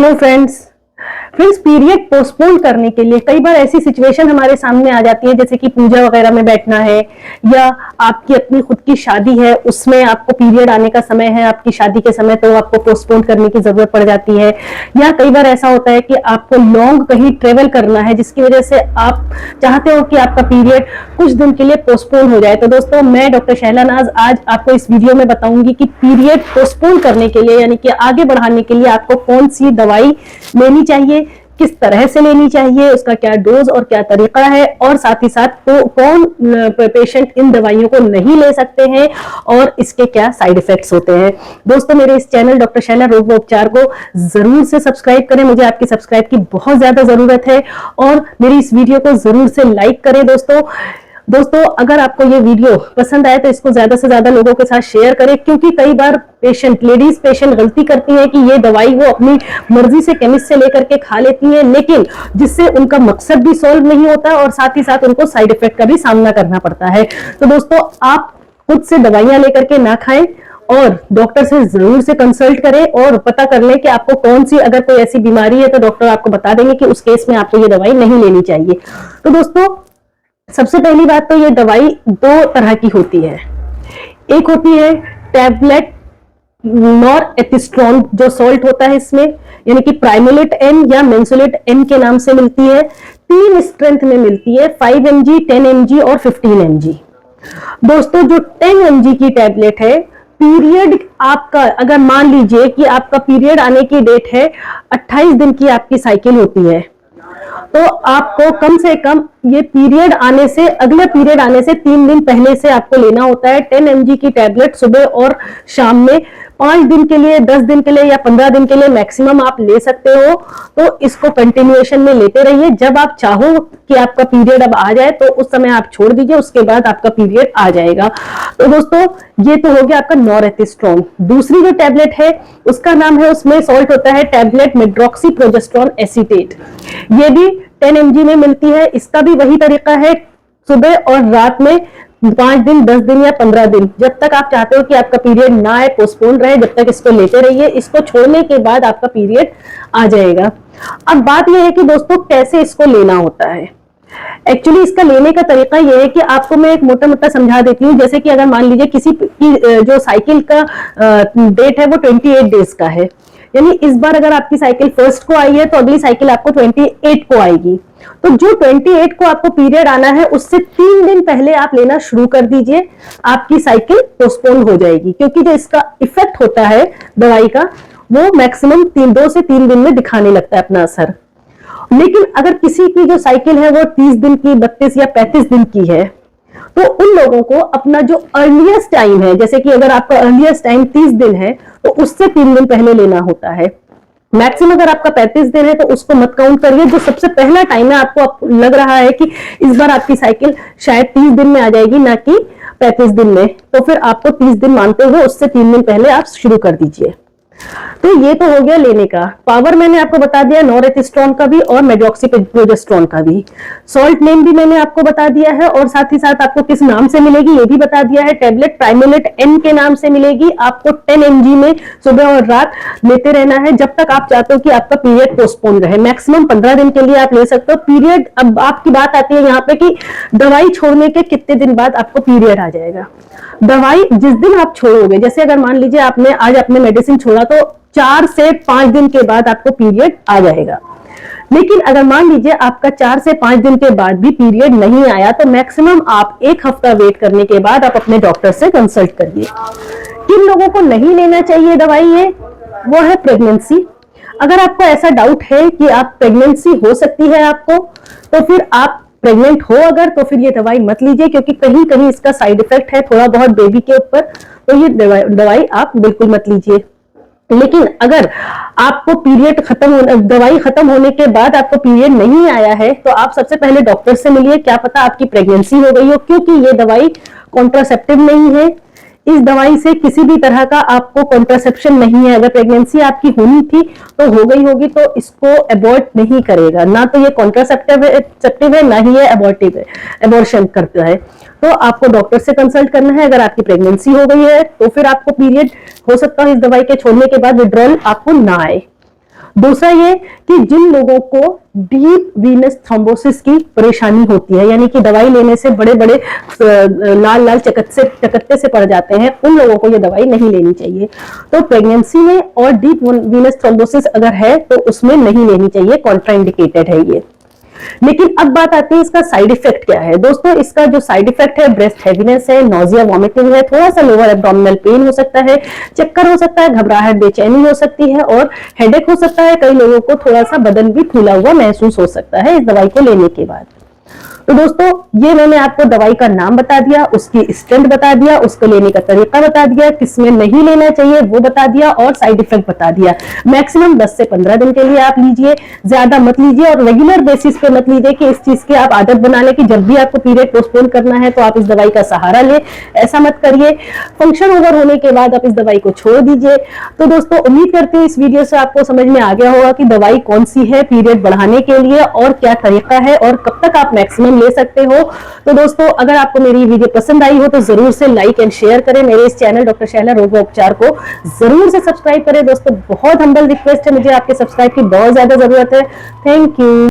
Hello friends. Period postpone करने के लिए कई बार ऐसी सिचुएशन हमारे सामने आ जाती है, जैसे कि पूजा वगैरह में बैठना है या आपकी अपनी खुद की शादी है, उसमें आपको पीरियड आने का समय है आपकी शादी के समय, तो आपको पोस्टपोन करने की जरूरत पड़ जाती है। या कई बार ऐसा होता है कि आपको लॉन्ग कहीं ट्रेवल करना है, जिसकी वजह से आप चाहते हो कि आपका पीरियड कुछ दिन के लिए पोस्टपोन हो जाए। तो दोस्तों, मैं डॉक्टर शैला नाज आज आपको इस वीडियो में बताऊंगी कि पीरियड पोस्टपोन करने के लिए यानी कि आगे बढ़ाने के लिए आपको कौन सी दवाई लेनी चाहिए, किस तरह से लेनी चाहिए, उसका क्या डोज और क्या तरीका है, और साथ ही साथ कौन पेशेंट इन दवाइयों को नहीं ले सकते हैं और इसके क्या साइड इफेक्ट्स होते हैं। दोस्तों, मेरे इस चैनल डॉक्टर शैला रोग व उपचार को जरूर से सब्सक्राइब करें, मुझे आपकी सब्सक्राइब की बहुत ज्यादा जरूरत है, और मेरी इस वीडियो को जरूर से लाइक करें। दोस्तों, अगर आपको ये वीडियो पसंद आए तो इसको ज्यादा से ज्यादा लोगों के साथ शेयर करें, क्योंकि कई बार लेडीज पेशेंट गलती करती है कि ये दवाई वो अपनी मर्जी से केमिस्ट से लेकर के खा लेती हैं, लेकिन जिससे उनका मकसद भी सॉल्व नहीं होता और साथ ही साथ उनको साइड इफेक्ट का भी सामना करना पड़ता है। तो दोस्तों, आप खुद से दवाइयां लेकर के ना खाएं और डॉक्टर से जरूर से कंसल्ट करें और पता कर लें कि आपको कौन सी, अगर कोई ऐसी बीमारी है तो डॉक्टर आपको बता देंगे कि उस केस में आपको ये दवाई नहीं लेनी चाहिए। तो दोस्तों, सबसे पहली बात तो ये दवाई दो तरह की होती है। एक होती है टैबलेट नॉरएथिस्ट्रोन, जो सॉल्ट होता है इसमें, यानी कि प्राइमोलेट एन या मेंसोलेट एन के नाम से मिलती है। 3 स्ट्रेंथ में मिलती है, 5 mg, 10 mg और 15 mg। दोस्तों, जो 10 mg की टैबलेट है, पीरियड आपका, अगर मान लीजिए कि आपका पीरियड आने की डेट है 28 दिन की आपकी साइकिल होती है, तो आपको कम से कम ये पीरियड आने से, अगले पीरियड आने से 3 दिन पहले से आपको लेना होता है। 10 mg की टैबलेट सुबह और शाम में 5 दिन के लिए, 10 दिन के लिए या 15 दिन के लिए मैक्सिमम आप ले सकते हो। तो इसको कंटिन्यूएशन में लेते रहिए। जब आप चाहो कि आपका पीरियड अब आ जाए तो उस समय आप छोड़ दीजिए, उसके बाद आपका पीरियड आ जाएगा। तो दोस्तों, ये तो हो गया आपका नॉरएथिस्ट्रोन। दूसरी जो टैबलेट है उसका नाम है, उसमें सॉल्ट होता है टैबलेट मेड्रोक्सीप्रोजेस्टेरोन एसीटेट। ये भी 10 mg में मिलती है। इसका भी वही तरीका है, सुबह और रात में 5 दिन, 10 दिन या 15 दिन, जब तक आप चाहते हो कि आपका पीरियड ना आए, पोस्टपोन रहे, जब तक इसको लेते रहिए। इसको छोड़ने के बाद आपका पीरियड आ जाएगा। अब बात यह है कि दोस्तों, कैसे इसको लेना होता है। एक्चुअली इसका लेने का तरीका यह है कि आपको मैं एक मोटा मोटा समझा देती हूँ। जैसे कि अगर मान लीजिए किसी की जो साइकिल का डेट है वो 28 डेज का है, यानी इस बार अगर आपकी साइकिल 1st को आई है तो अगली साइकिल आपको 28 को आएगी। तो जो 28 को आपको पीरियड आना है, उससे 3 दिन पहले आप लेना शुरू कर दीजिए, आपकी साइकिल पोस्टपोन हो जाएगी। क्योंकि जो इसका इफेक्ट होता है दवाई का, वो मैक्सिमम 2 से 3 दिन में दिखाने लगता है अपना असर। लेकिन अगर किसी की जो साइकिल है वो 30 दिन की, 32 या 35 दिन की है, तो उन लोगों को अपना जो अर्लीस्ट टाइम है, जैसे कि अगर आपका अर्लीस्ट टाइम 30 दिन है तो उससे 3 दिन पहले लेना होता है। मैक्सिमम अगर आपका 35 दिन है तो उसको मत काउंट करिए। जो सबसे पहला टाइम है, आपको लग रहा है कि इस बार आपकी साइकिल शायद 30 दिन में आ जाएगी, ना कि 35 दिन में, तो फिर आपको 30 दिन मानते हुए उससे 3 दिन पहले आप शुरू कर दीजिए। तो ये तो हो गया लेने का। पावर मैंने आपको बता दिया नॉरएथिस्ट्रोन का भी और मेड्रोक्सीप्रोजेस्टेरोन का भी। सॉल्ट नेम भी मैंने आपको बता दिया है, और साथ ही साथ आपको किस नाम से मिलेगी ये भी बता दिया है। टैबलेट प्राइमोलेट एन के नाम से मिलेगी। आपको 10 mg में सुबह और रात लेते रहना है, जब तक आप चाहते हो कि आपका पीरियड पोस्टपोन रहे। मैक्सिमम 15 दिन के लिए आप ले सकते हो पीरियड। अब आपकी बात आती है यहाँ पे कि दवाई छोड़ने के कितने दिन बाद आपको पीरियड आ जाएगा। दवाई जिस दिन आप छोड़ोगे, जैसे अगर मान लीजिए आपने आज अपने मेडिसिन छोड़ा, तो 4 से 5 दिन के बाद आपको पीरियड आ जाएगा। लेकिन अगर मान लीजिए आपका 4 से 5 दिन के बाद भी पीरियड नहीं आया, तो मैक्सिमम आप 1 हफ्ता वेट करने के बाद आप अपने डॉक्टर से कंसल्ट करिए। किन लोगों को नहीं लेना चाहिए दवाई, ये वो है प्रेगनेंसी। अगर आपको ऐसा डाउट है कि आप प्रेगनेंसी हो सकती है आपको, तो फिर आप प्रेग्नेंट हो अगर, तो फिर ये दवाई मत लीजिए, क्योंकि कहीं कहीं इसका साइड इफेक्ट है थोड़ा बहुत बेबी के ऊपर, तो ये दवाई आप बिल्कुल मत लीजिए। लेकिन अगर आपको पीरियड दवाई खत्म होने के बाद आपको पीरियड नहीं आया है, तो आप सबसे पहले डॉक्टर से मिलिए। क्या पता आपकी प्रेगनेंसी हो गई हो, क्योंकि ये दवाई कॉन्ट्रासेप्टिव नहीं है। इस दवाई से किसी भी तरह का आपको कॉन्ट्रासेप्शन नहीं है। अगर प्रेगनेंसी आपकी होनी थी तो हो गई होगी, तो इसको अबॉर्ट नहीं करेगा। ना तो ये कॉन्ट्रासेप्टिव है, ना ही ये अबॉर्टिव है, अबॉर्शन करता है। तो आपको डॉक्टर से कंसल्ट करना है। अगर आपकी प्रेगनेंसी हो गई है तो फिर आपको पीरियड हो सकता है इस दवाई के छोड़ने के बाद विड्रॉल आपको ना आए। दूसरा ये कि जिन लोगों को डीप वीनस थ्रोम्बोसिस की परेशानी होती है, यानी कि दवाई लेने से बड़े बड़े लाल लाल चकत्ते से पड़ जाते हैं, उन लोगों को ये दवाई नहीं लेनी चाहिए। तो प्रेगनेंसी में और डीप वीनस थ्रोम्बोसिस अगर है तो उसमें नहीं लेनी चाहिए, कॉन्ट्राइंडिकेटेड है ये। लेकिन अब बात आती है इसका साइड इफेक्ट क्या है। दोस्तों इसका जो साइड इफेक्ट है, ब्रेस्ट हैवीनेस है, नोजिया वॉमिटिंग है, थोड़ा सा लोअर एब्डोमिनल पेन हो सकता है, चक्कर हो सकता है, घबराहट बेचैनी हो सकती है और हेडेक हो सकता है। कई लोगों को थोड़ा सा बदन भी फूला हुआ महसूस हो सकता है इस दवाई को लेने के बाद। तो दोस्तों ये मैंने आपको दवाई का नाम बता दिया, उसकी स्ट्रेंथ बता दिया, उसको लेने का तरीका बता दिया, किसमें नहीं लेना चाहिए वो बता दिया और साइड इफेक्ट बता दिया। मैक्सिमम 10 से 15 दिन के लिए आप लीजिए, ज्यादा मत लीजिए और रेगुलर बेसिस पे मत लीजिए कि इस चीज की आप आदत बना ले कि जब भी आपको पीरियड पोस्टपोन करना है तो आप इस दवाई का सहारा ले, ऐसा मत करिए। फंक्शन ओवर होने के बाद आप इस दवाई को छोड़ दीजिए। तो दोस्तों उम्मीद करती हूँ इस वीडियो से आपको समझ में आ गया होगा कि दवाई कौन सी है पीरियड बढ़ाने के लिए और क्या तरीका है और कब तक आप मैक्सिमम ले सकते हो। तो दोस्तों अगर आपको मेरी वीडियो पसंद आई हो तो जरूर से लाइक एंड शेयर करें। मेरे इस चैनल डॉक्टर शैला रोग व उपचार को जरूर से सब्सक्राइब करें। दोस्तों बहुत हम्बल रिक्वेस्ट है, मुझे आपके सब्सक्राइब की बहुत ज्यादा जरूरत है। Thank you.